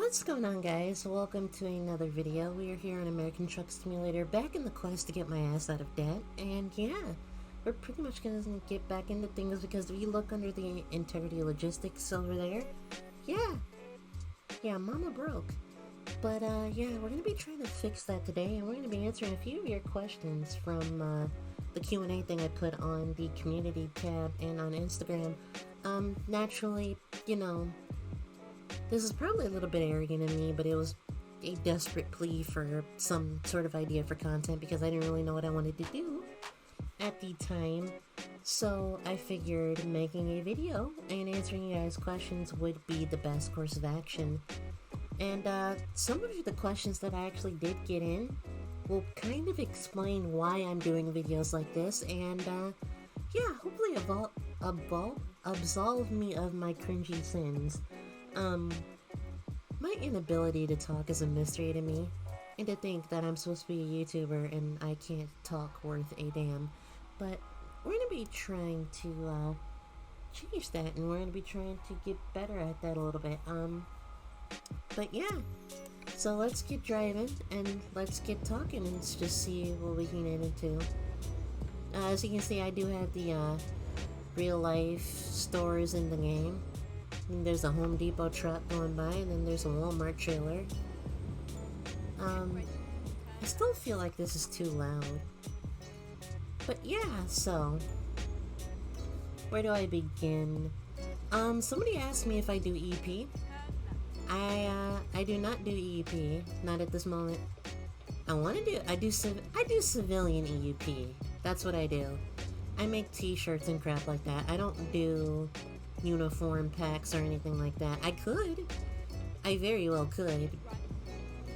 What's going on, guys? Welcome to another video. We are here on American Truck Simulator, back in the quest to get my ass out of debt. And yeah, we're pretty much gonna get back into things because if you look under the integrity logistics over there, yeah, mama broke. But yeah, we're gonna be trying to fix that today, and we're gonna be answering a few of your questions from the Q&A thing I put on the community tab and on Instagram. Naturally, this is probably a little bit arrogant of me, but it was a desperate plea for some sort of idea for content because I didn't really know what I wanted to do at the time. So I figured making a video and answering you guys' questions would be the best course of action. And some of the questions that I actually did get in will kind of explain why I'm doing videos like this, and yeah, hopefully absolve me of my cringy sins. My inability to talk is a mystery to me, and to think that I'm supposed to be a YouTuber and I can't talk worth a damn. But we're gonna be trying to change that, and we're gonna be trying to get better at that a little bit. But yeah, so let's get driving and let's get talking and let's just see what we can get into. As you can see, I do have the real life stores in the game. And there's a Home Depot truck going by, and then there's a Walmart trailer. I still feel like this is too loud. But yeah, so where do I begin? Somebody asked me if I do EP. I do not do EUP, not at this moment. I do civilian EUP. That's what I do. I make t-shirts and crap like that. I don't do uniform packs or anything like that. I very well could,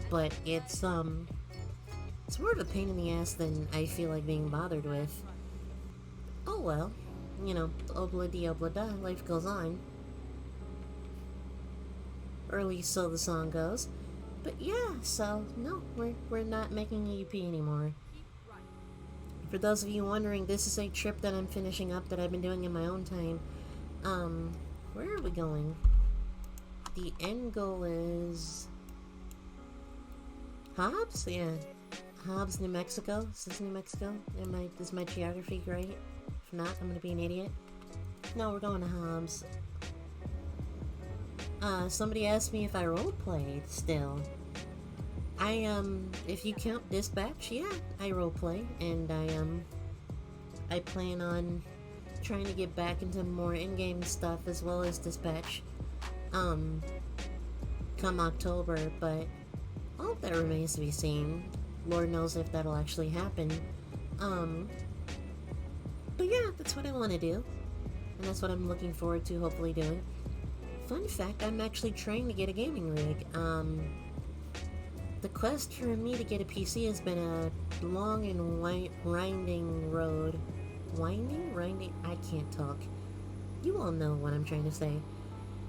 but it's more of a pain in the ass than I feel like being bothered with. Oh well, obla-di-obla-da, life goes on. Or at least so the song goes. But yeah, so no, we're not making EUP anymore. For those of you wondering, this is a trip that I'm finishing up that I've been doing in my own time. Where are we going? The end goal is Hobbs? Yeah. Hobbs, New Mexico. Is this New Mexico? Is my geography right? If not, I'm gonna be an idiot. No, we're going to Hobbs. Somebody asked me if I roleplayed still. If you count Dispatch, yeah, I roleplay, and I plan on trying to get back into more in-game stuff as well as Dispatch, come October, but all of that remains to be seen. Lord knows if that'll actually happen. But yeah, that's what I want to do, and that's what I'm looking forward to hopefully doing. Fun fact, I'm actually trying to get a gaming rig. The quest for me to get a PC has been a long and winding road. Winding? I can't talk. You all know what I'm trying to say.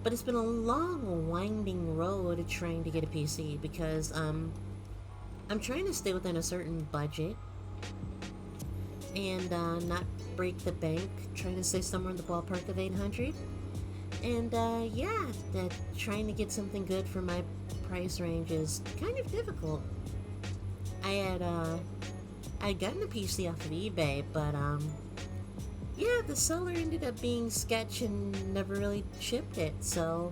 But it's been a long, winding road trying to get a PC because, I'm trying to stay within a certain budget and, not break the bank, trying to stay somewhere in the ballpark of 800. And, yeah, that trying to get something good for my price range is kind of difficult. I'd gotten a PC off of eBay, but, yeah, the seller ended up being sketch and never really shipped it, so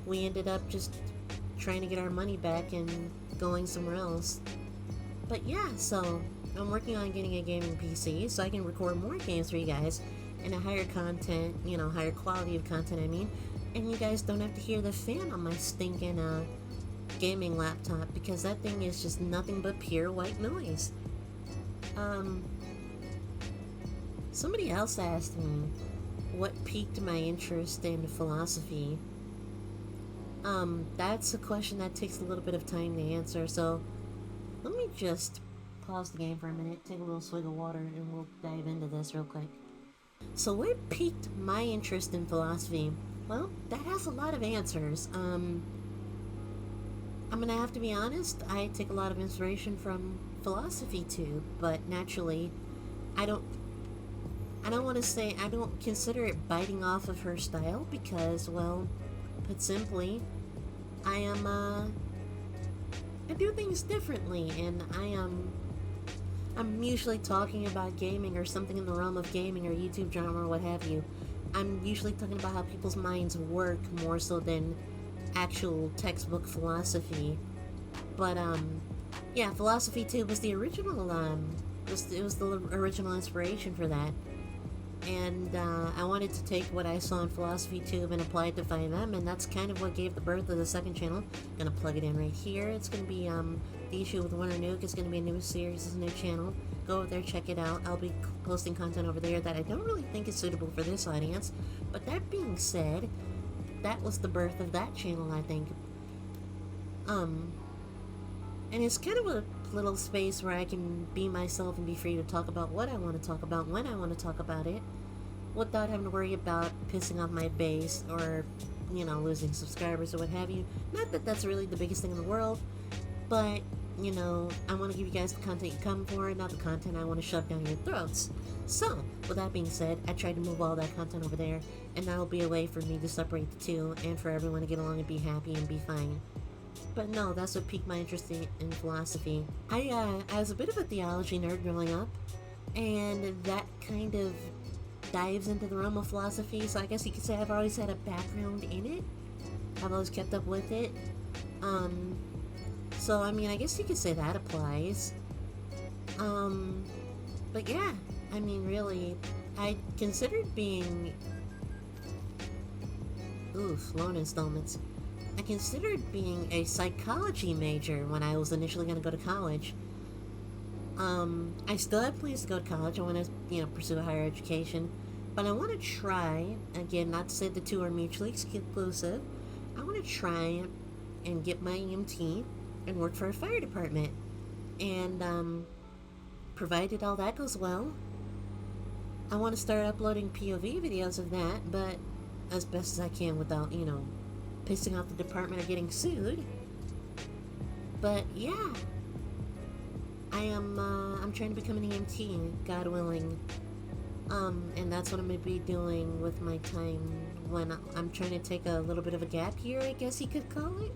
we ended up just trying to get our money back and going somewhere else. But yeah, so I'm working on getting a gaming PC so I can record more games for you guys and a higher content, higher quality of content, I mean, and you guys don't have to hear the fan on my stinking, gaming laptop, because that thing is just nothing but pure white noise. Somebody else asked me what piqued my interest in philosophy. That's a question that takes a little bit of time to answer, so let me just pause the game for a minute, take a little swig of water, and we'll dive into this real quick. So what piqued my interest in philosophy? Well, that has a lot of answers. I'm gonna have to be honest, I take a lot of inspiration from philosophy too, but naturally, I don't want to say, I don't consider it biting off of her style because, well, put simply, I am, I do things differently, and I'm usually talking about gaming or something in the realm of gaming or YouTube drama or what have you. I'm usually talking about how people's minds work more so than actual textbook philosophy. But yeah, Philosophy Tube was the original. It was the original inspiration for that. And I wanted to take what I saw in Philosophy Tube and apply it to 5M, and that's kind of what gave the birth of the second channel. Gonna plug it in right here. It's gonna be the issue with Winternuke. It's gonna be a new series, it's a new channel. Go over there, check it out. I'll be posting content over there that I don't really think is suitable for this audience. But that being said, that was the birth of that channel, I think. And it's kind of a little space where I can be myself and be free to talk about what I want to talk about when I want to talk about it without having to worry about pissing off my base or, you know, losing subscribers or what have you. Not that that's really the biggest thing in the world, but, you know, I want to give you guys the content you come for, not the content I want to shove down your throats. So, with that being said, I tried to move all that content over there, and that'll be a way for me to separate the two and for everyone to get along and be happy and be fine. But no, that's what piqued my interest in philosophy. I was a bit of a theology nerd growing up, and that kind of dives into the realm of philosophy, so I guess you could say I've always had a background in it. I've always kept up with it. So, I mean, I guess you could say that applies. But yeah, I mean, really, I considered being... loan installments. I considered being a psychology major when I was initially going to go to college. I still have plans to go to college. I want to, you know, pursue a higher education. But I want to try, again, not to say the two are mutually exclusive, I want to try and get my EMT and work for a fire department. And, provided all that goes well, I want to start uploading POV videos of that, but as best as I can without, you know, pissing off the department or getting sued. But yeah, I'm trying to become an EMT, God willing. And that's what I'm going to be doing with my time when I'm trying to take a little bit of a gap year, I guess you could call it.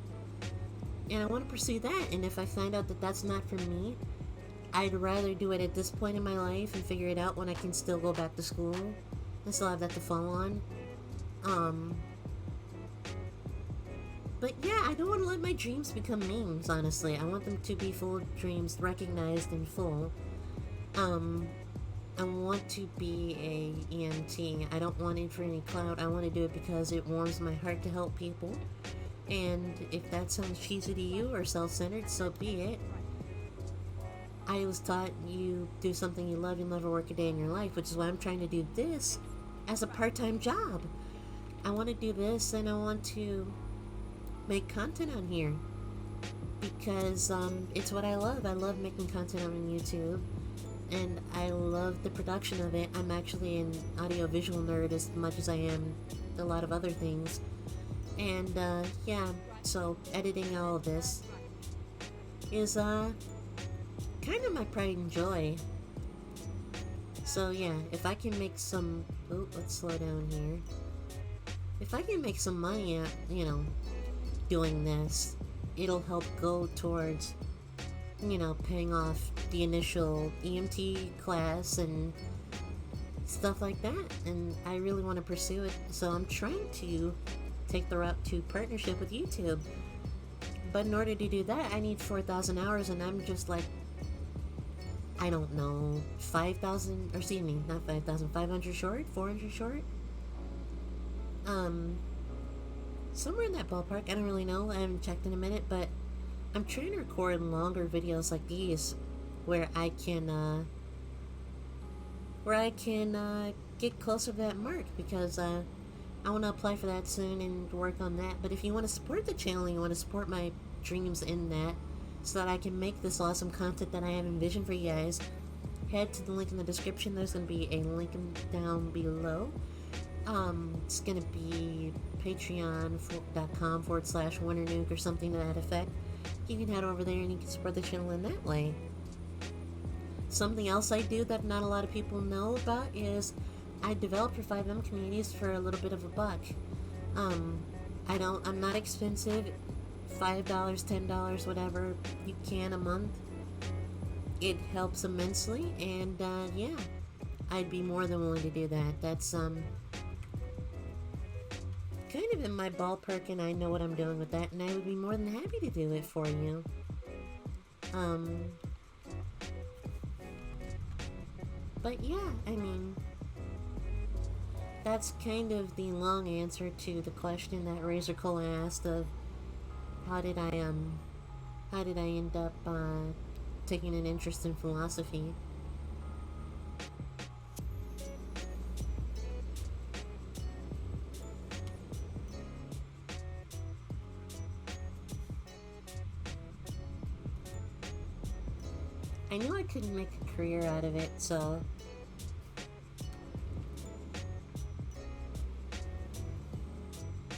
And I want to pursue that, and if I find out that that's not for me, I'd rather do it at this point in my life and figure it out when I can still go back to school and still have that to fall on. But yeah, I don't want to let my dreams become memes, honestly. I want them to be full dreams, recognized in full. I want to be a EMT. I don't want it for any clout. I want to do it because it warms my heart to help people. And if that sounds cheesy to you or self-centered, so be it. I was taught you do something you love, you'll never work a day in your life, which is why I'm trying to do this as a part-time job. I want to do this, and I want to make content on here because it's what I love. I love making content on YouTube, and I love the production of it. I'm actually an audio-visual nerd as much as I am a lot of other things. And yeah, so editing all of this is kind of my pride and joy. So yeah, if I can make some... let's slow down here. If I can make some money at, you know, doing this, it'll help go towards, you know, paying off the initial EMT class and stuff like that. And I really want to pursue it, so I'm trying to take the route to partnership with YouTube. But in order to do that, I need 4,000 hours, and I'm just like, I don't know, 5,000, or excuse me, not 5,000, 500 short, 400 short? Somewhere in that ballpark. I don't really know. I haven't checked in a minute, but I'm trying to record longer videos like these where I can get closer to that mark, because I want to apply for that soon and work on that. But if you want to support the channel, you want to support my dreams in that, so that I can make this awesome content that I have envisioned for you guys, head to the link in the description. There's going to be a link down below. It's going to be patreon.com/Winternuke or something to that effect. You can head over there and you can support the channel in that way. Something else I do that not a lot of people know about is I develop for 5M communities for a little bit of a buck. I'm not expensive. $5, $10, whatever you can a month, it helps immensely. And yeah, I'd be more than willing to do that. That's kind of in my ballpark, and I know what I'm doing with that, and I would be more than happy to do it for you. But yeah, I mean, that's kind of the long answer to the question that Razor Cola asked of how did I end up taking an interest in philosophy. I knew I couldn't make a career out of it, so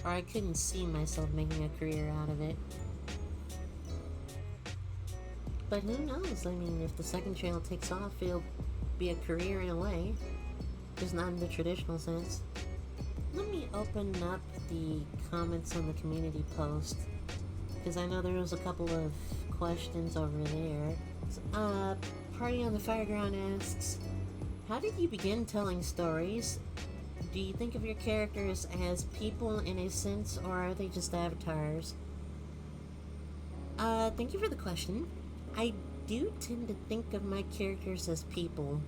or I couldn't see myself making a career out of it. But who knows? I mean, if the second channel takes off, it'll be a career in a way, just not in the traditional sense. Let me open up the comments on the community post, because I know there was a couple of questions over there. Party on the Fireground asks, how did you begin telling stories? Do you think of your characters as people in a sense, or are they just avatars? Thank you for the question. I do tend to think of my characters as people.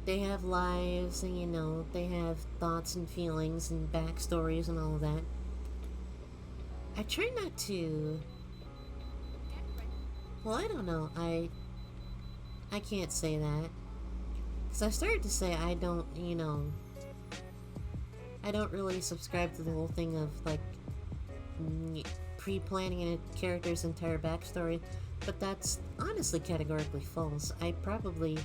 They have lives, and, you know, they have thoughts and feelings and backstories and all of that. I try not to... Well, I don't know. I can't say that. Because I started to say I don't, you know... I don't really subscribe to the whole thing of, like, pre-planning a character's entire backstory. But that's honestly categorically false. I probably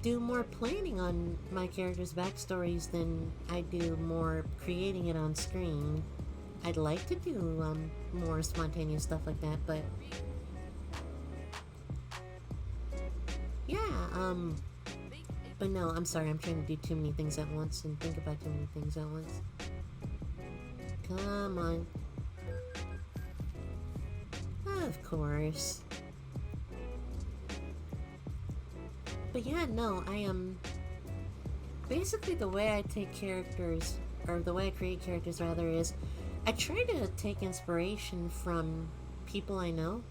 do more planning on my character's backstories than I do more creating it on screen. I'd like to do more spontaneous stuff like that, but yeah, but no, I'm sorry, I'm trying to do too many things at once and think about too many things at once. Come on. Of course. But yeah, no, I am... basically the way I take characters, or the way I create characters rather, is I try to take inspiration from people I know.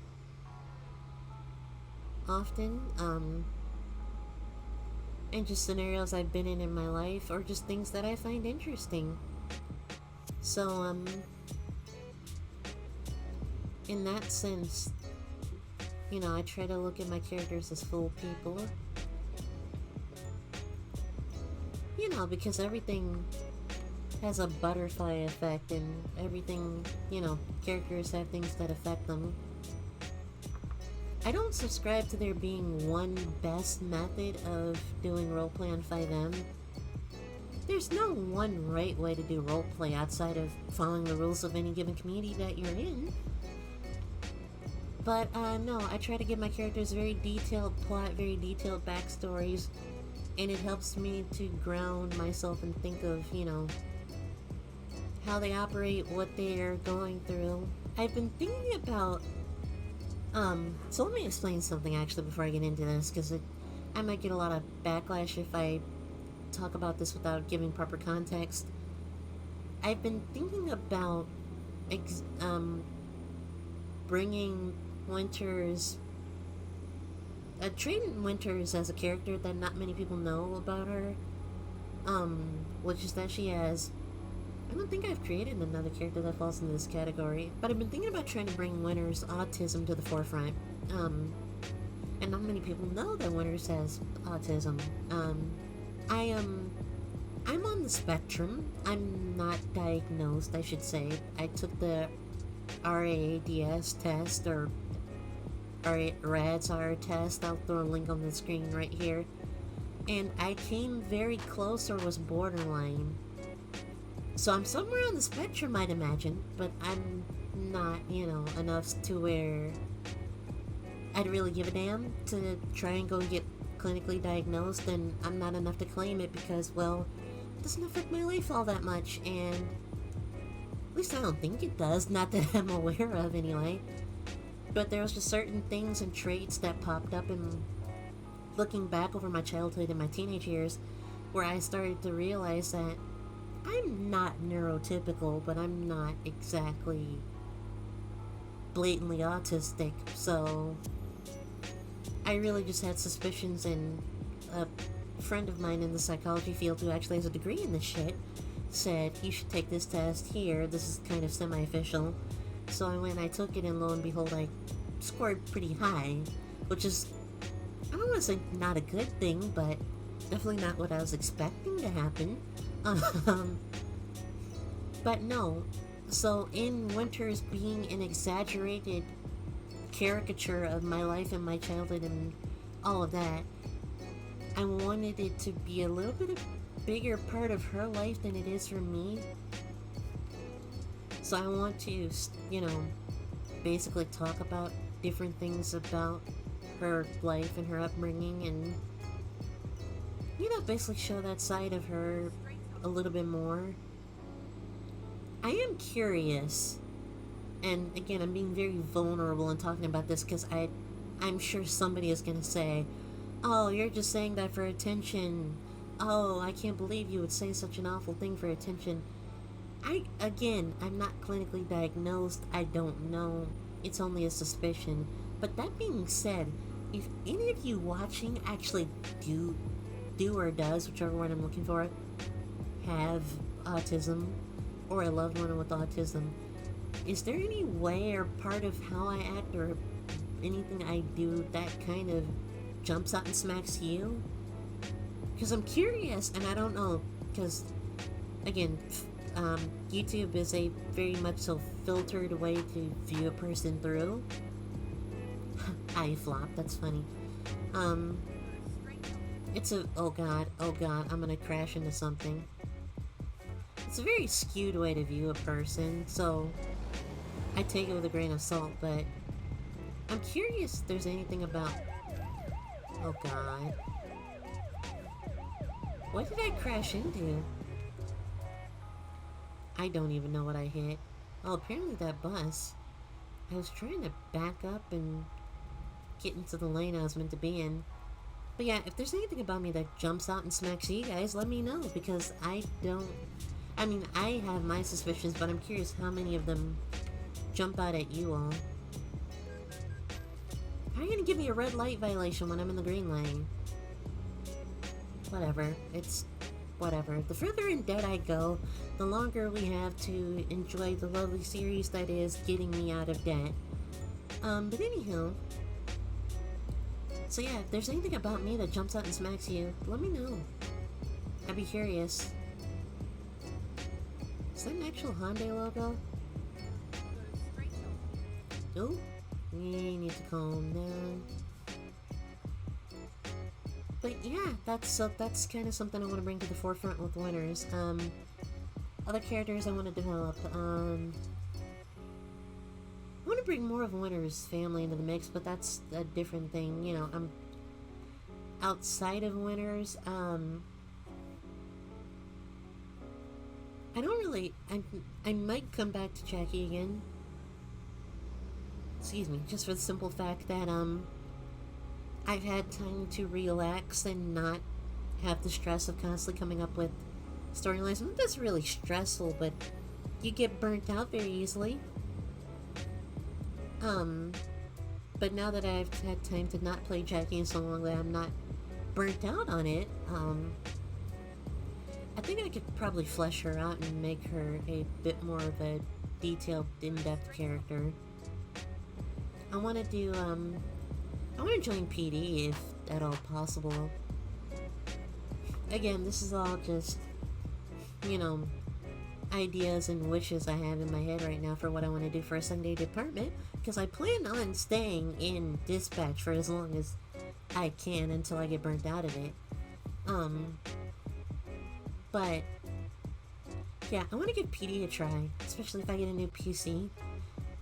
Often, and just scenarios I've been in my life, or just things that I find interesting. So, in that sense, you know, I try to look at my characters as full people. You know, because everything has a butterfly effect, and everything, you know, characters have things that affect them. I don't subscribe to there being one best method of doing roleplay on 5M. There's no one right way to do roleplay outside of following the rules of any given community that you're in. But, no, I try to give my characters very detailed plot, very detailed backstories, and it helps me to ground myself and think of, you know, how they operate, what they're going through. I've been thinking about, so let me explain something actually before I get into this, because I might get a lot of backlash if I talk about this without giving proper context. I've been thinking about, bringing Winters, treating Winters as a character that not many people know about her, which is that she has, I don't think I've created another character that falls into this category, but I've been thinking about trying to bring Winters' autism to the forefront, and not many people know that Winters has autism. I'm on the spectrum. I'm not diagnosed, I should say. I took the RAADS test, or RADS-R test. I'll throw a link on the screen right here. And I came very close, or was borderline. So I'm somewhere on the spectrum, I'd imagine, but I'm not, you know, enough to where I'd really give a damn to try and go and get clinically diagnosed, and I'm not enough to claim it because, well, it doesn't affect my life all that much, and At least I don't think it does, not that I'm aware of anyway. But there was just certain things and traits that popped up in looking back over my childhood and my teenage years where I started to realize that I'm not neurotypical, but I'm not exactly blatantly autistic. So I really just had suspicions, and a friend of mine in the psychology field who actually has a degree in this shit said, you should take this test here. This is kind of semi-official. So I went and I took it, and lo and behold, I scored pretty high, which is, I don't want to say not a good thing, but definitely not what I was expecting to happen. Um, but no. So in Winters being an exaggerated caricature of my life and my childhood and all of that, I wanted it to be a little bit of bigger part of her life than it is for me. So I want to, basically talk about different things about her life and her upbringing, and basically show that side of her a little bit more. I am curious, and again, I'm being very vulnerable in talking about this because I'm sure somebody is going to say, oh, you're just saying that for attention. Oh, I can't believe you would say such an awful thing for attention. I'm not clinically diagnosed. I don't know. It's only a suspicion. But that being said, if any of you watching actually do or does, whichever word I'm looking for, have autism or a loved one with autism, is there any way or part of how I act or anything I do that kind of jumps out and smacks you? Because I'm curious, and I don't know, because again, YouTube is a very much so filtered way to view a person through. I flop, that's funny. It's a, oh god, I'm gonna crash into something. It's a very skewed way to view a person, so I take it with a grain of salt, but I'm curious if there's anything about, oh god. What did I crash into? I don't even know what I hit. Oh, apparently that bus. I was trying to back up and get into the lane I was meant to be in. But yeah, if there's anything about me that jumps out and smacks you guys, let me know, because I have my suspicions, but I'm curious how many of them jump out at you all. How are you gonna give me a red light violation when I'm in the green lane? Whatever. It's whatever. The further in debt I go, the longer we have to enjoy the lovely series that is getting me out of debt. But anyhow. So yeah, if there's anything about me that jumps out and smacks you, let me know. I'd be curious. Is that an actual Hyundai logo? Oh, you need to calm down. But yeah, that's kind of something I want to bring to the forefront with Winters. Other characters I want to develop. I want to bring more of Winters' family into the mix, but that's a different thing. I'm outside of Winters. I don't really. I might come back to Jackie again. Excuse me, just for the simple fact that I've had time to relax and not have the stress of constantly coming up with storylines. Not that's really stressful, but you get burnt out very easily. But now that I've had time to not play Jackie in so long that I'm not burnt out on it, I think I could probably flesh her out and make her a bit more of a detailed, in-depth character. I want to do, I want to join PD if at all possible. Again, this is all just, ideas and wishes I have in my head right now for what I want to do for a Sunday department, because I plan on staying in dispatch for as long as I can until I get burnt out of it. But yeah, I want to give PD a try, especially if I get a new PC,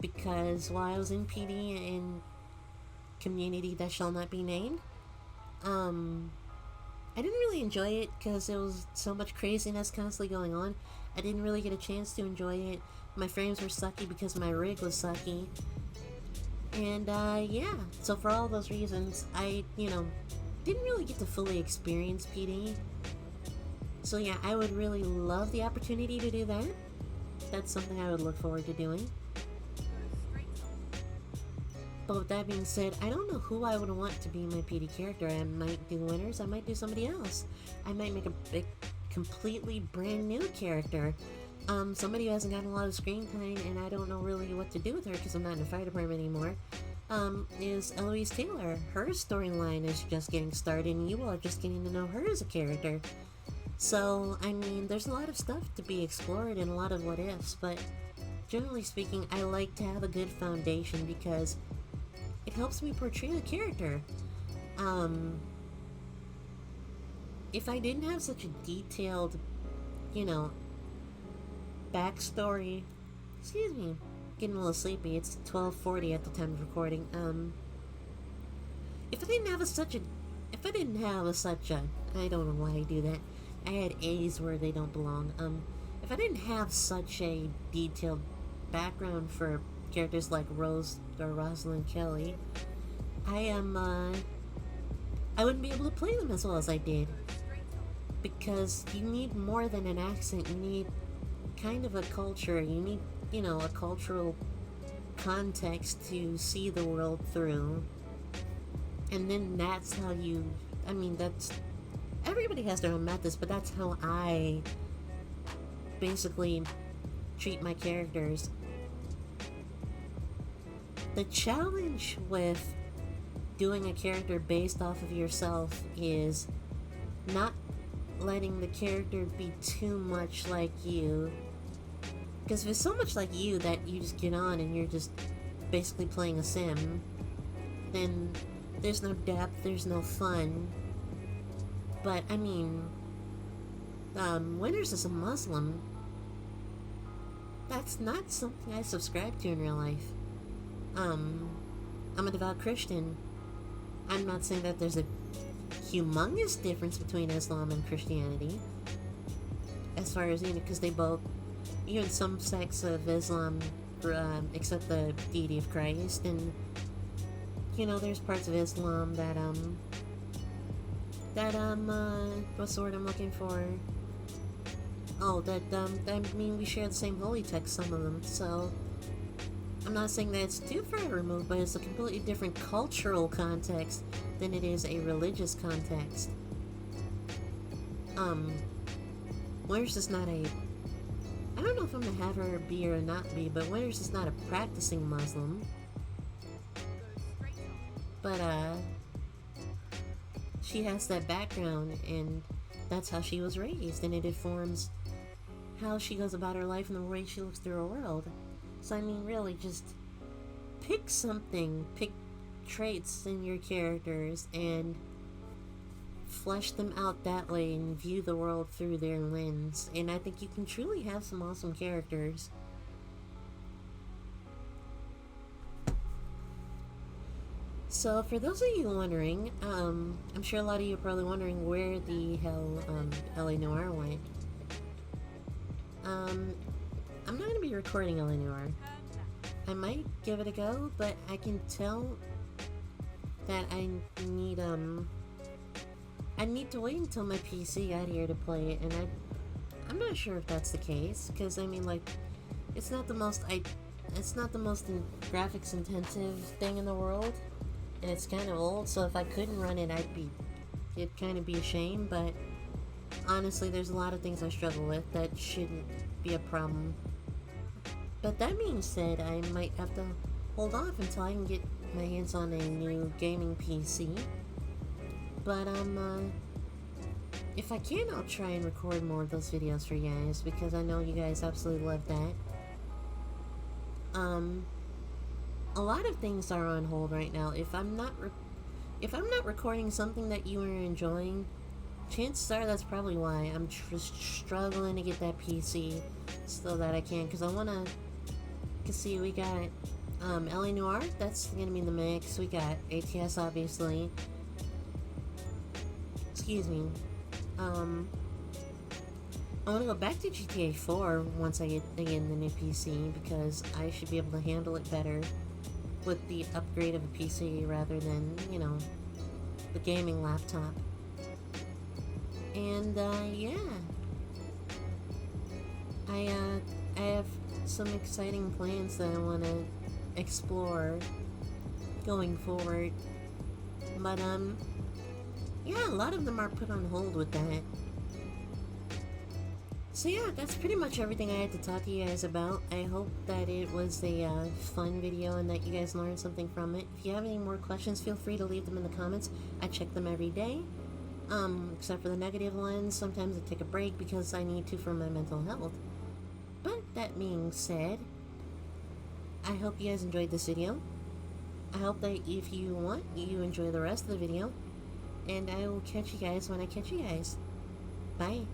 because while I was in PD and community that shall not be named, I didn't really enjoy it because there was so much craziness constantly going on. I didn't really get a chance to enjoy it. My frames were sucky because my rig was sucky. And, yeah. So for all those reasons, I, didn't really get to fully experience PD. So yeah, I would really love the opportunity to do that. That's something I would look forward to doing. But with that being said, I don't know who I would want to be my PD character. I might do Winners, I might do somebody else. I might make a big, completely brand new character. Somebody who hasn't gotten a lot of screen time and I don't know really what to do with her because I'm not in the fire department anymore, is Eloise Taylor. Her storyline is just getting started and you all are just getting to know her as a character. So, I mean, there's a lot of stuff to be explored and a lot of what ifs, but generally speaking, I like to have a good foundation because it helps me portray the character. If I didn't have such a detailed, backstory, excuse me, getting a little sleepy, it's 12:40 at the time of recording, if I didn't have such a, I don't know why I do that, I had A's where they don't belong, if I didn't have such a detailed background for characters like Rose or Rosalind Kelly, I wouldn't be able to play them as well as I did, because you need more than an accent, you need kind of a culture, you need, a cultural context to see the world through, and then that's how everybody has their own methods, but that's how I basically treat my characters. The challenge with doing a character based off of yourself is not letting the character be too much like you. Because if it's so much like you that you just get on and you're just basically playing a sim, then there's no depth, there's no fun. But, I mean, Winters is a Muslim. That's not something I subscribe to in real life. I'm a devout Christian. I'm not saying that there's a humongous difference between Islam and Christianity. As far as, because they both, even some sects of Islam accept the deity of Christ, and, there's parts of Islam that, what's the word I'm looking for? Oh, we share the same holy text, some of them, so I'm not saying that it's too far removed, but it's a completely different cultural context than it is a religious context. Winters is not a, I don't know if I'm gonna have her be or not be, but Winters is not a practicing Muslim. But, she has that background, and that's how she was raised, and it informs how she goes about her life and the way she looks through her world. So, I mean, really, just pick traits in your characters and flesh them out that way and view the world through their lens. And I think you can truly have some awesome characters. So, for those of you wondering, I'm sure a lot of you are probably wondering where the hell LA Noire went. I'm not going to be recording LA Noire. I might give it a go, but I can tell that I need to wait until my PC got here to play it, and I'm not sure if that's the case, because I mean, like, it's not the most graphics intensive thing in the world, and it's kind of old, so if I couldn't run it, it'd kind of be a shame, but honestly, there's a lot of things I struggle with that shouldn't be a problem. But that being said, I might have to hold off until I can get my hands on a new gaming PC. But, if I can, I'll try and record more of those videos for you guys, because I know you guys absolutely love that. A lot of things are on hold right now. If I'm not recording something that you are enjoying, chances are that's probably why. I'm just struggling to get that PC so that I can, because I want to see, we got LA Noire, that's going to be in the mix. We got ATS, obviously. Excuse me. I want to go back to GTA 4 once I get again the new PC because I should be able to handle it better with the upgrade of a PC rather than, the gaming laptop. And yeah, I have some exciting plans that I want to explore going forward. But yeah, a lot of them are put on hold with that. So yeah, that's pretty much everything I had to talk to you guys about. I hope that it was a fun video and that you guys learned something from it. If you have any more questions, feel free to leave them in the comments. I check them every day. Except for the negative ones, sometimes I take a break because I need to for my mental health. But that being said, I hope you guys enjoyed this video. I hope that if you want, you enjoy the rest of the video. And I will catch you guys when I catch you guys. Bye.